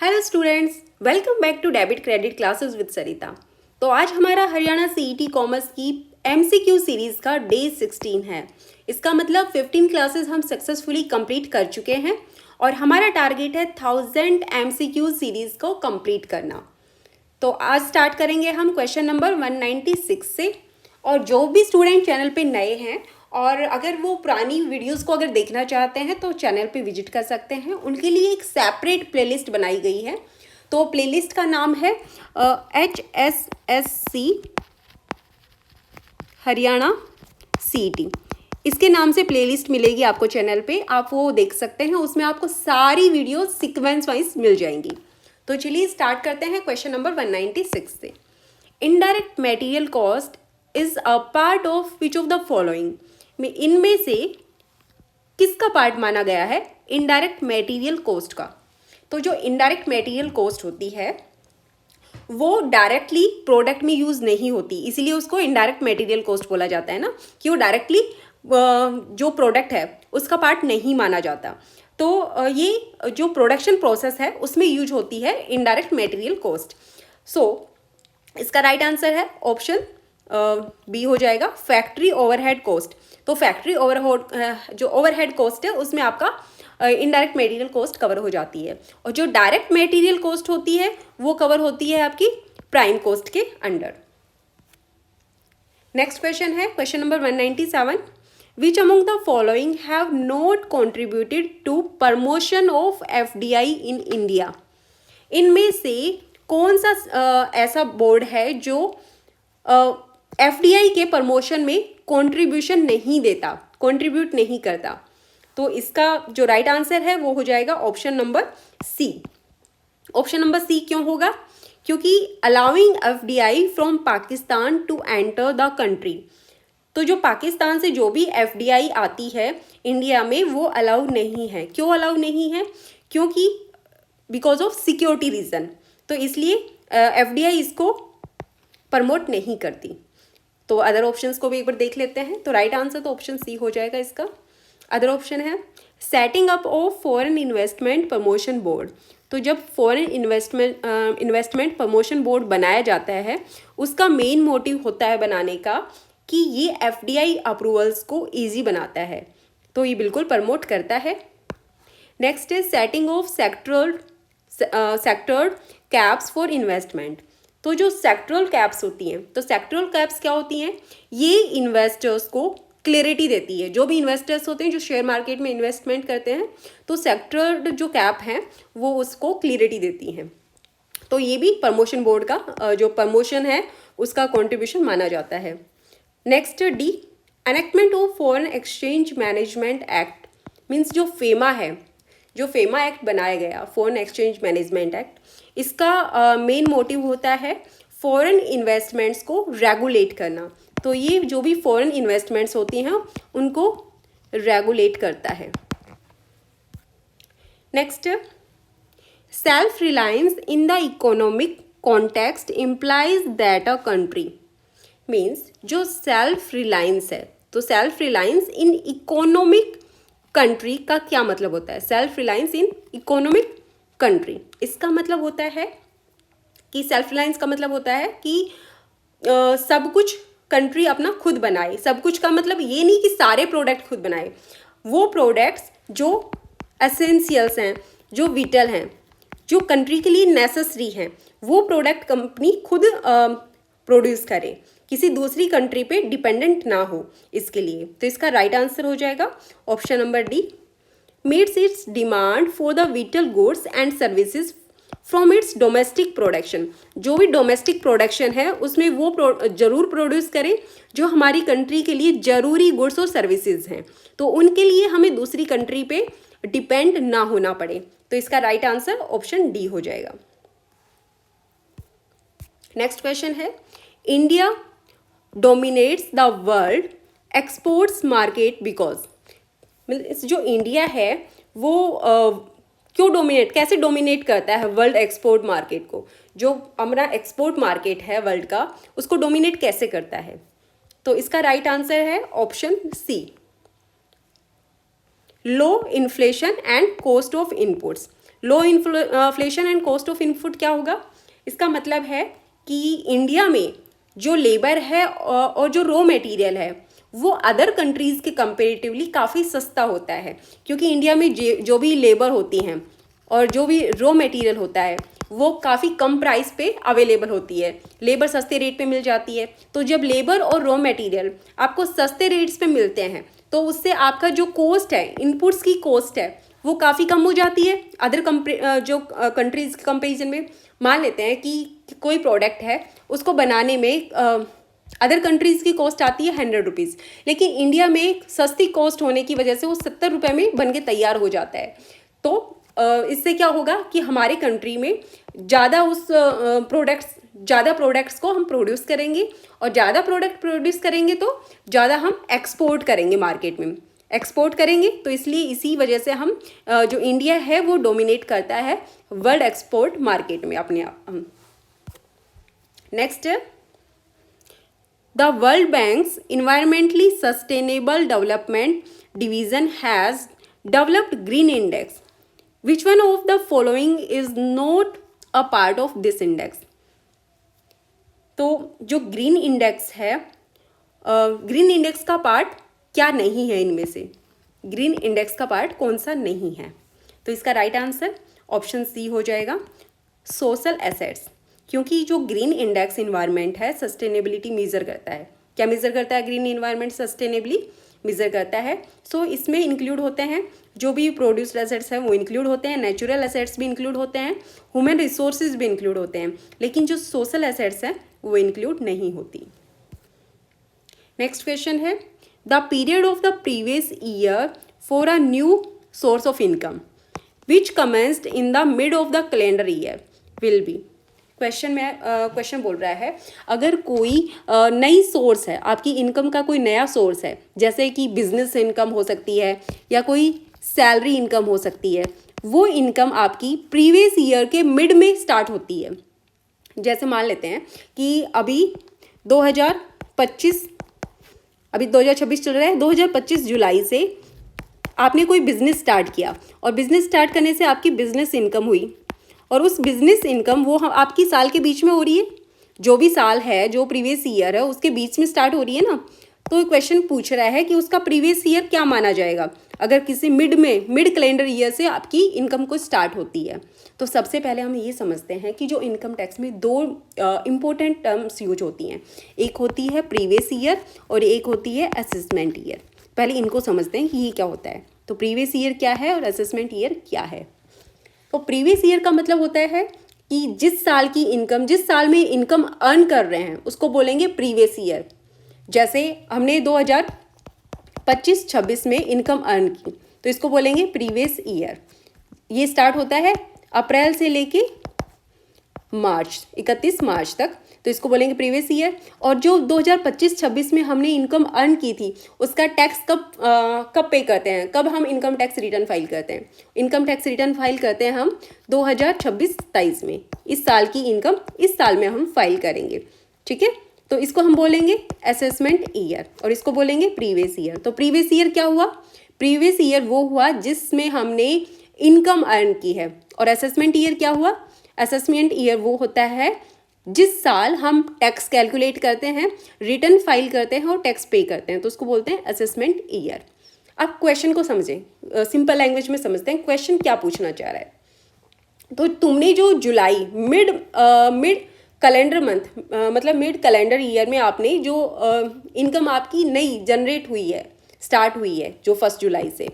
Hello students, welcome back to debit credit classes with Sarita. तो आज हमारा हरियाणा सीईटी कॉमर्स की एमसीक्यू सीरीज़ का डे 16 है। इसका मतलब 15 क्लासेस हम सक्सेसफुली कंप्लीट कर चुके हैं और हमारा टारगेट है 1000 एमसीक्यू सीरीज़ को कंप्लीट करना। तो आज स्टार्ट करेंगे हम क्वेश्चन नंबर 196 से। और जो भी स्टूडेंट चैनल पे नए हैं और अगर वो पुरानी वीडियोस को अगर देखना चाहते हैं तो चैनल पे विजिट कर सकते हैं। उनके लिए एक सेपरेट प्लेलिस्ट बनाई गई है। तो प्लेलिस्ट का नाम है HSSC हरियाणा सीईटी। इसके नाम से प्लेलिस्ट मिलेगी आपको चैनल पे, आप वो देख सकते हैं। उसमें आपको सारी वीडियो सीक्वेंस वाइज मिल जाएंगी। तो चलिए स्टार्ट करते हैं क्वेश्चन नंबर 196 से। Indirect material cost is a part of which of the following में इनमें से किसका पार्ट माना गया है इनडायरेक्ट मटेरियल कॉस्ट का। तो जो इनडायरेक्ट मटेरियल कॉस्ट होती है वो डायरेक्टली प्रोडक्ट में यूज नहीं होती, इसीलिए उसको इनडायरेक्ट मटेरियल कॉस्ट बोला जाता है ना, कि वो डायरेक्टली जो प्रोडक्ट है उसका पार्ट नहीं माना जाता। तो ये जो प्रोडक्शन प्रोसेस है उसमें यूज होती है इनडायरेक्ट मटेरियल कॉस्ट। सो इसका राइट आंसर है ऑप्शन बी हो जाएगा, फैक्ट्री ओवरहेड कॉस्ट। तो फैक्ट्री ओवरहेड जो ओवरहेड कॉस्ट है उसमें आपका इनडायरेक्ट मटेरियल कॉस्ट कवर हो जाती है, और जो डायरेक्ट मटेरियल कॉस्ट होती है वो कवर होती है आपकी प्राइम कॉस्ट के अंडर। नेक्स्ट क्वेश्चन है question number 197। Which among the following have not contributed to promotion of FDI in India. इनमें से कौन सा ऐसा बोर्ड है जो एफडीआई के प्रमोशन में कंट्रीब्यूशन नहीं देता, कंट्रीब्यूट नहीं करता। तो इसका जो राइट आंसर है वो हो जाएगा option number C. Option number C क्यों होगा? क्योंकि allowing FDI from Pakistan to enter the country. तो जो पाकिस्तान से जो भी एफडीआई आती है इंडिया में वो अलाउ नहीं है। क्यों अलाउ नहीं है? क्योंकि बिकॉज ऑफ सिक्योरिटी रीज़न। तो इसलिए एफडीआई इसको प्रमोट नहीं करती। तो अदर ऑप्शंस को भी एक बार देख लेते हैं। तो राइट आंसर तो ऑप्शन सी हो जाएगा इसका। अदर ऑप्शन है setting up of foreign investment promotion board. तो जब फॉरेन इन्वेस्टमेंट प्रमोशन बोर्ड बनाया जाता है उसका मेन मोटिव होता है बनाने का कि ये एफडीआई अप्रूवल्स को ईजी बनाता है, तो ये बिल्कुल प्रमोट करता है। नेक्स्ट है setting of sectored caps for investment. तो जो सेक्टरल कैप्स होती हैं, तो सेक्टरल कैप्स क्या होती हैं? ये इन्वेस्टर्स को क्लियरिटी देती है। जो भी इन्वेस्टर्स होते हैं जो शेयर मार्केट में इन्वेस्टमेंट करते हैं तो सेक्टरल जो कैप हैं वो उसको क्लियरिटी देती हैं। तो ये भी प्रमोशन बोर्ड का जो प्रमोशन है उसका कॉन्ट्रीब्यूशन माना जाता है। Next D, enactment of foreign exchange management act. Means जो फेमा है, जो फेमा एक्ट बनाया गया फॉरेन एक्सचेंज मैनेजमेंट एक्ट, इसका मेन मोटिव होता है फॉरेन इन्वेस्टमेंट्स को रेगुलेट करना। तो ये जो भी फॉरेन इन्वेस्टमेंट्स होती हैं उनको रेगुलेट करता है। Next, self reliance in the economic context implies that a country. Means जो सेल्फ रिलायंस है, तो self reliance in economic country का क्या मतलब होता है? Self reliance in economic country, इसका मतलब होता है कि सेल्फ रिलायंस का मतलब होता है कि सब कुछ कंट्री अपना खुद बनाए। सब कुछ का मतलब ये नहीं कि सारे प्रोडक्ट खुद बनाए, वो प्रोडक्ट्स जो एसेंशियल्स हैं, जो विटल हैं, जो कंट्री के लिए नेसेसरी हैं, वो प्रोडक्ट कंपनी खुद प्रोड्यूस करे, किसी दूसरी कंट्री पे डिपेंडेंट ना हो इसके लिए। तो इसका राइट आंसर हो जाएगा option number D, meets it's demand for the whittle goods and services from its domestic production. जो भी डोमेस्टिक प्रोडक्शन है उसमें वो जरूर प्रोड्यूस करें जो हमारी कंट्री के लिए ज़रूरी गुड्स और सर्विसेज हैं, तो उनके लिए हमें दूसरी कंट्री पे डिपेंड ना होना पड़े। तो इसका राइट आंसर ऑप्शन डी हो जाएगा। नेक्स्ट क्वेश्चन है, India dominates the world exports market because. जो इंडिया है वो क्यों डोमिनेट, कैसे डोमिनेट करता है वर्ल्ड एक्सपोर्ट मार्केट को? जो हमारा एक्सपोर्ट मार्केट है वर्ल्ड का उसको डोमिनेट कैसे करता है? तो इसका राइट आंसर है option C, low inflation and cost of inputs. Low inflation and cost of input क्या होगा? इसका मतलब है कि इंडिया में जो लेबर है और जो रॉ मटेरियल है वो अदर कंट्रीज़ के कंपेरेटिवली काफ़ी सस्ता होता है, क्योंकि इंडिया में जो भी लेबर होती हैं और जो भी रॉ मटेरियल होता है वो काफ़ी कम प्राइस पे अवेलेबल होती है, लेबर सस्ते रेट पे मिल जाती है। तो जब लेबर और रॉ मटेरियल आपको सस्ते रेट्स पे मिलते हैं तो उससे आपका जो कॉस्ट है, इनपुट्स की कॉस्ट है, वो काफ़ी कम हो जाती है अदर जो कंट्रीज़ के कंपेरिजन में। मान लेते हैं कि कोई प्रोडक्ट है, उसको बनाने में अदर कंट्रीज़ की कॉस्ट आती है 100 रुपीज़, लेकिन इंडिया में सस्ती कॉस्ट होने की वजह से वो 70 रुपये में बन के तैयार हो जाता है। तो इससे क्या होगा कि हमारे कंट्री में ज़्यादा प्रोडक्ट्स को हम प्रोड्यूस करेंगे, और ज़्यादा प्रोडक्ट प्रोड्यूस करेंगे तो ज़्यादा हम एक्सपोर्ट करेंगे, मार्केट में एक्सपोर्ट करेंगे। तो इसलिए इसी वजह से हम जो इंडिया है वो डोमिनेट करता है वर्ल्ड एक्सपोर्ट मार्केट में अपने आप। Next, the world banks environmentally sustainable development division has developed green index, which one of the following is not a part of this index? तो जो ग्रीन इंडेक्स है, ग्रीन इंडेक्स का part क्या नहीं है इनमें से? ग्रीन इंडेक्स का पार्ट कौन सा नहीं है? तो इसका राइट आंसर ऑप्शन सी हो जाएगा, सोशल एसेट्स। क्योंकि जो ग्रीन इंडेक्स इन्वायरमेंट है सस्टेनेबिलिटी मेजर करता है। क्या मेजर करता है ग्रीन इन्वायरमेंट? सस्टेनेबली मेजर करता है। सो इसमें इंक्लूड होते हैं जो भी प्रोड्यूस्ड एसेट्स हैं वो इंक्लूड होते हैं, नेचुरल एसेट्स भी इंक्लूड होते हैं, ह्यूमन रिसोर्सेज भी इंक्लूड होते हैं, लेकिन जो सोशल एसेट्स हैं वो इंक्लूड नहीं होती। नेक्स्ट क्वेश्चन है, the period of the previous year for a new source of income which commenced in the mid of the calendar year will be. Question बोल रहा है अगर कोई नई सोर्स है, आपकी इनकम का कोई नया सोर्स है, जैसे कि बिजनेस इनकम हो सकती है या कोई सैलरी इनकम हो सकती है, वो इनकम आपकी प्रीवियस ईयर के मिड में स्टार्ट होती है। जैसे मान लेते हैं कि अभी 2026 चल रहा है, 2025 जुलाई से आपने कोई बिजनेस स्टार्ट किया और बिजनेस स्टार्ट करने से आपकी बिजनेस इनकम हुई, और उस बिजनेस इनकम वो आपकी साल के बीच में हो रही है, जो भी साल है, जो प्रीवियस ईयर है उसके बीच में स्टार्ट हो रही है ना। तो क्वेश्चन पूछ रहा है कि उसका प्रीवियस ईयर क्या माना जाएगा अगर किसी मिड कैलेंडर ईयर से आपकी इनकम को स्टार्ट होती है। तो सबसे पहले हम ये समझते हैं कि जो इनकम टैक्स में दो इम्पोर्टेंट टर्म्स यूज होती हैं, एक होती है प्रीवियस ईयर और एक होती है असेसमेंट ईयर। पहले इनको समझते हैं कि ये क्या होता है। तो प्रीवियस ईयर क्या है और असेसमेंट ईयर क्या है? तो प्रीवियस ईयर का मतलब होता है कि जिस साल की इनकम, जिस साल में इनकम अर्न कर रहे हैं उसको बोलेंगे प्रीवियस ईयर। जैसे हमने 2025-26 में इनकम अर्न की तो इसको बोलेंगे प्रीवियस ईयर। ये स्टार्ट होता है अप्रैल से लेके मार्च, 31 मार्च तक, तो इसको बोलेंगे प्रीवियस ईयर। और जो 2025-26 में हमने इनकम अर्न की थी उसका टैक्स कब पे करते हैं, कब हम इनकम टैक्स रिटर्न फाइल करते हैं? इनकम टैक्स रिटर्न फाइल करते हैं हम 2026-27 में। इस साल की इनकम इस साल में हम फाइल करेंगे, ठीक है। तो इसको हम बोलेंगे असेसमेंट ईयर और इसको बोलेंगे प्रीवियस ईयर। तो प्रीवियस ईयर क्या हुआ? प्रीवियस ईयर वो हुआ जिसमें हमने इनकम अर्न की है। और असेसमेंट ईयर क्या हुआ? असेसमेंट ईयर वो होता है जिस साल हम टैक्स कैलकुलेट करते हैं, रिटर्न फाइल करते हैं और टैक्स पे करते हैं, तो उसको बोलते हैं असेसमेंट ईयर। अब क्वेश्चन को समझें, सिंपल लैंग्वेज में समझते हैं क्वेश्चन क्या पूछना चाह रहा है। तो तुमने जो जुलाई मिड कैलेंडर मंथ मतलब मिड कैलेंडर ईयर में आपने जो इनकम आपकी नई जनरेट हुई है, स्टार्ट हुई है जो 1 जुलाई से,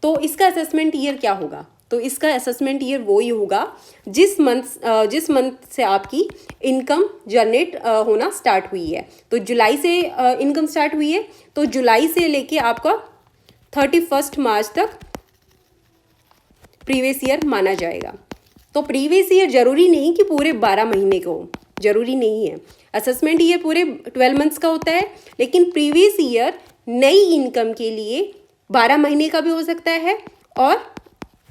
तो इसका असेसमेंट ईयर क्या होगा? तो इसका असेसमेंट ईयर वो ही होगा जिस मंथ से आपकी इनकम जनरेट होना स्टार्ट हुई है। तो जुलाई से इनकम स्टार्ट हुई है तो जुलाई से लेके आपका 31 मार्च तक प्रीवियस ईयर माना जाएगा। तो प्रीवियस ईयर जरूरी नहीं कि पूरे 12 महीने का हो, जरूरी नहीं है। असेसमेंट ईयर पूरे 12 मंथ्स का होता है, लेकिन प्रीवियस ईयर नई इनकम के लिए 12 महीने का भी हो सकता है और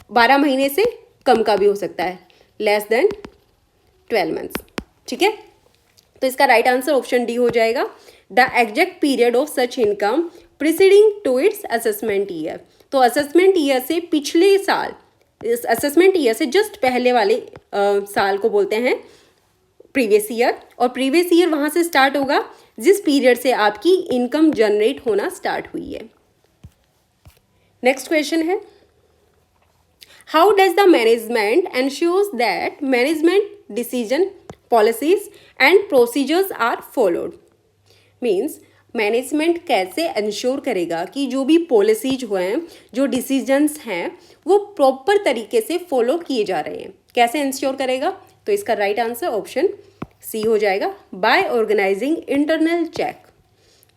12 महीने से कम का भी हो सकता है, लेस देन 12 मंथ्स, ठीक है। तो इसका राइट आंसर ऑप्शन डी हो जाएगा, the exact period of such income preceding to its assessment year. तो असेसमेंट ईयर से पिछले साल इस असेसमेंट ईयर से जस्ट पहले वाले साल को बोलते हैं प्रीवियस ईयर, और प्रीवियस ईयर वहाँ से स्टार्ट होगा जिस पीरियड से आपकी इनकम जनरेट होना स्टार्ट हुई है। नेक्स्ट क्वेश्चन है, how does the management ensures that management decision policies and procedures are followed. Means management कैसे इंश्योर करेगा कि जो भी पॉलिसीज हुए हैं, जो डिसीजंस हैं, वो प्रॉपर तरीके से फॉलो किए जा रहे हैं। कैसे इंश्योर करेगा? तो इसका राइट आंसर ऑप्शन सी हो जाएगा, बाय ऑर्गेनाइजिंग इंटरनल चेक।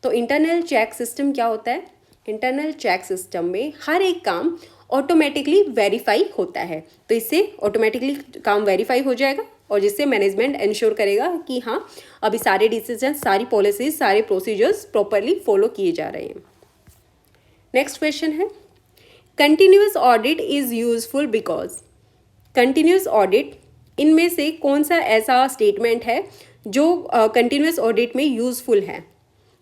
तो इंटरनल चेक सिस्टम क्या होता है? इंटरनल चेक सिस्टम में हर एक काम ऑटोमेटिकली वेरीफाई होता है, तो इससे ऑटोमेटिकली काम वेरीफाई हो जाएगा और जिससे मैनेजमेंट इंश्योर करेगा कि हाँ अभी सारे डिसीजन, सारी पॉलिसीज, सारे प्रोसीजर्स प्रॉपरली फॉलो किए जा रहे हैं। नेक्स्ट क्वेश्चन है, continuous audit is useful because. Continuous audit, इनमें से कौन सा ऐसा स्टेटमेंट है जो कंटिन्यूअस ऑडिट में यूजफुल है?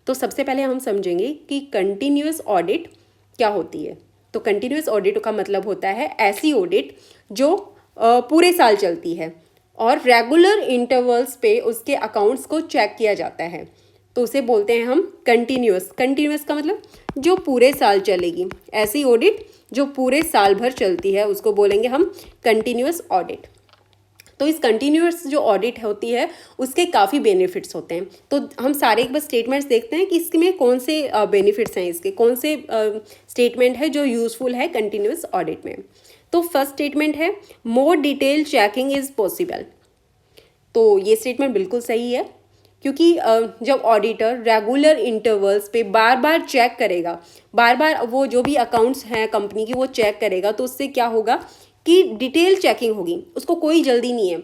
तो सबसे पहले हम समझेंगे कि कंटिन्यूअस ऑडिट क्या होती है। तो कंटिन्यूअस ऑडिट का मतलब होता है ऐसी ऑडिट जो पूरे साल चलती है और रेगुलर इंटरवल्स पे उसके अकाउंट्स को चेक किया जाता है, तो उसे बोलते हैं हम कंटिन्यूअस। कंटिन्यूअस का मतलब जो पूरे साल चलेगी, ऐसी ऑडिट जो पूरे साल भर चलती है उसको बोलेंगे हम कंटिन्यूअस ऑडिट। तो इस कंटिन्यूअस जो ऑडिट होती है उसके काफ़ी बेनिफिट्स होते हैं। तो हम सारे एक बार स्टेटमेंट्स देखते हैं कि इसमें कौन से बेनिफिट्स हैं, इसके कौन से स्टेटमेंट है जो यूज़फुल है कंटिन्यूअस ऑडिट में। तो फर्स्ट स्टेटमेंट है, more detail checking is possible. तो ये स्टेटमेंट बिल्कुल सही है, क्योंकि जब ऑडिटर रेगुलर इंटरवल्स पे बार बार चेक करेगा, बार बार वो जो भी अकाउंट्स हैं कंपनी की वो चेक करेगा, तो उससे क्या होगा कि डिटेल चेकिंग होगी। उसको कोई जल्दी नहीं है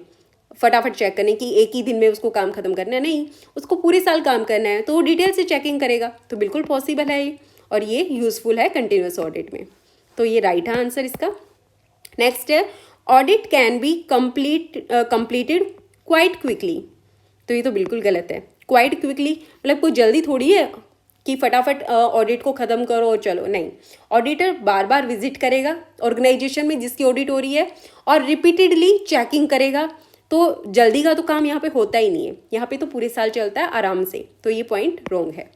फटाफट चेक करने की, एक ही दिन में उसको काम खत्म करना है, नहीं, उसको पूरे साल काम करना है, तो वो डिटेल से चेकिंग करेगा। तो बिल्कुल पॉसिबल है ये, और ये यूज़फुल है कंटिन्यूअस ऑडिट में। तो ये राइट है आंसर इसका। नेक्स्ट है, audit can be completed quite quickly. तो ये तो बिल्कुल गलत है। क्वाइट क्विकली मतलब कोई जल्दी थोड़ी है कि फटाफट ऑडिट को ख़त्म करो और चलो, नहीं। ऑडिटर बार बार विजिट करेगा ऑर्गेनाइजेशन में जिसकी ऑडिट हो रही है और रिपीटेडली चेकिंग करेगा, तो जल्दी का तो काम यहाँ पे होता ही नहीं है। यहाँ पे तो पूरे साल चलता है आराम से, तो ये पॉइंट रॉन्ग है।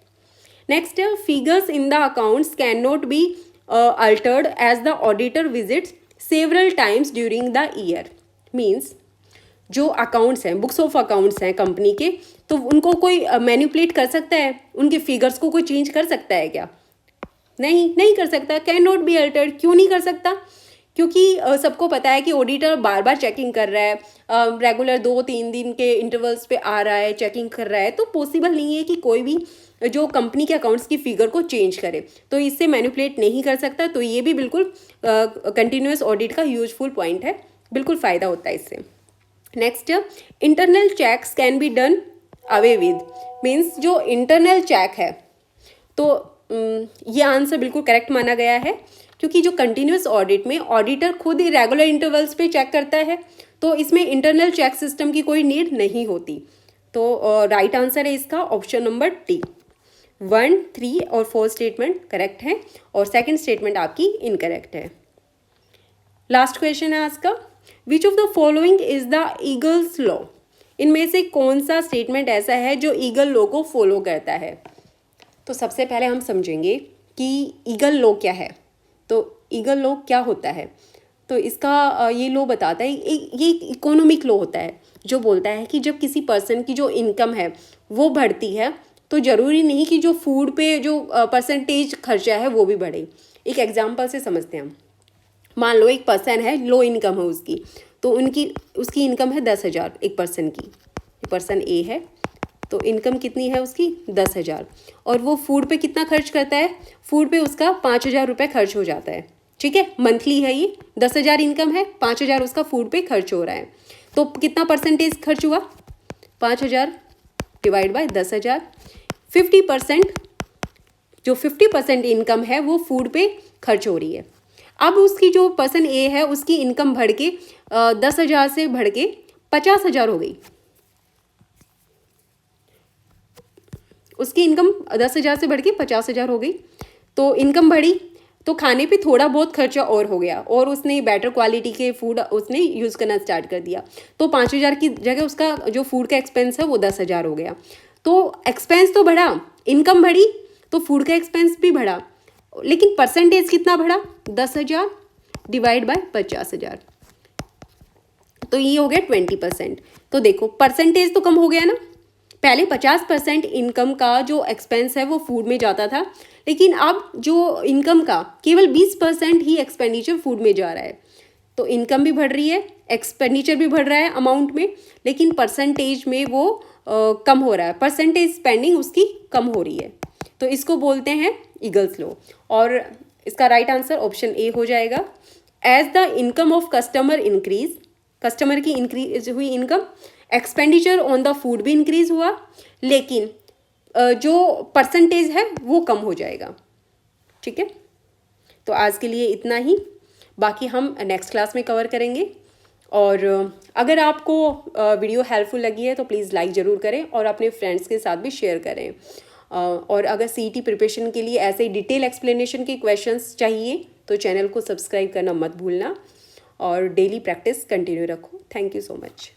नेक्स्ट है, figures in the accounts can not be altered as the auditor visits several times during the year. Means जो अकाउंट्स हैं, बुक्स ऑफ अकाउंट्स हैं कंपनी के, तो उनको कोई मैनिपुलेट कर सकता है? उनके फिगर्स को कोई चेंज कर सकता है क्या? नहीं कर सकता। कैन नॉट बी अल्टर्ड, क्यों नहीं कर सकता? क्योंकि सबको पता है कि ऑडिटर बार बार चेकिंग कर रहा है, रेगुलर 2-3 दिन के इंटरवल्स पे आ रहा है, चेकिंग कर रहा है, तो पॉसिबल नहीं है कि कोई भी जो कंपनी के अकाउंट्स की फिगर को चेंज करे, तो इससे मैनिपुलेट नहीं कर सकता। तो ये भी बिल्कुल कंटिन्यूअस ऑडिट का यूजफुल पॉइंट है, बिल्कुल फ़ायदा होता है इससे। Next, internal checks can be done away with. Means जो इंटरनल चेक है, तो ये आंसर बिल्कुल करेक्ट माना गया है, क्योंकि जो कंटिन्यूअस ऑडिट में ऑडिटर खुद ही रेगुलर इंटरवल्स पे चेक करता है, तो इसमें इंटरनल चेक सिस्टम की कोई नीड नहीं होती। तो राइट आंसर है इसका ऑप्शन नंबर डी। 1, 3 और 4 स्टेटमेंट करेक्ट है और सेकंड स्टेटमेंट आपकी इनकरेक्ट है। लास्ट क्वेश्चन है आज का, which of the following is the eagles law. इनमें से कौन सा स्टेटमेंट ऐसा है जो ईगल लॉ को फॉलो करता है? तो सबसे पहले हम समझेंगे कि ईगल लॉ क्या है। तो ईगल लॉ क्या होता है? तो इसका ये लॉ बताता है, ये इकोनॉमिक लॉ होता है जो बोलता है कि जब किसी पर्सन की जो इनकम है वो बढ़ती है, तो ज़रूरी नहीं कि जो फूड पे जो परसेंटेज खर्चा है वो भी बढ़े। एक एग्जांपल से समझते हैं हम। मान लो एक पर्सन है, लो इनकम है उसकी, तो उसकी इनकम है 10,000 एक पर्सन की। पर्सन ए है, तो इनकम कितनी है उसकी 10,000, और वो फूड पे कितना खर्च करता है? फूड पे उसका 5,000 रुपये खर्च हो जाता है। ठीक है, मंथली है ये, 10,000 इनकम है, 5,000 उसका फूड पे खर्च हो रहा है, तो कितना परसेंटेज खर्च हुआ? 5,000 डिवाइड बाय 10,000। 50%, जो 50% इनकम है वो फूड पे खर्च हो रही है। अब उसकी जो पर्सन ए है उसकी इनकम बढ़ के 10,000 से बढ़ के 50,000 हो गई। उसकी इनकम 10,000 से बढ़ के 50,000 हो गई, तो इनकम बढ़ी, तो खाने पे थोड़ा बहुत खर्चा और हो गया और उसने बेटर क्वालिटी के फूड उसने यूज़ करना स्टार्ट कर दिया, तो 5,000 की जगह उसका जो फूड का एक्सपेंस है वो 10,000 हो गया। तो एक्सपेंस तो बढ़ा, इनकम बढ़ी, तो फूड का एक्सपेंस भी बढ़ा, लेकिन परसेंटेज कितना बढ़ा? 10,000 डिवाइड बाय 50,000, तो ये हो गया 20%। तो देखो परसेंटेज तो कम हो गया ना, पहले 50% इनकम का जो एक्सपेंस है वो फूड में जाता था, लेकिन अब जो इनकम का केवल 20% ही एक्सपेंडिचर फूड में जा रहा है। तो इनकम भी बढ़ रही है, एक्सपेंडिचर भी बढ़ रहा है अमाउंट में, लेकिन परसेंटेज में वो कम हो रहा है, परसेंटेज स्पेंडिंग उसकी कम हो रही है। तो इसको बोलते हैं ईगल्स लॉ, और इसका राइट आंसर ऑप्शन ए हो जाएगा। As the income of customer increase, customer की इंक्रीज हुई income, expenditure on the food भी इंक्रीज हुआ, लेकिन जो परसेंटेज है वो कम हो जाएगा। ठीक है, तो आज के लिए इतना ही, बाकी हम नेक्स्ट क्लास में कवर करेंगे। और अगर आपको वीडियो हेल्पफुल लगी है तो प्लीज़ लाइक ज़रूर करें और अपने फ्रेंड्स के साथ भी शेयर करें। और अगर सीईटी प्रिपरेशन के लिए ऐसे डिटेल एक्सप्लेनेशन के क्वेश्चंस चाहिए तो चैनल को सब्सक्राइब करना मत भूलना और डेली प्रैक्टिस कंटिन्यू रखो। Thank you so much.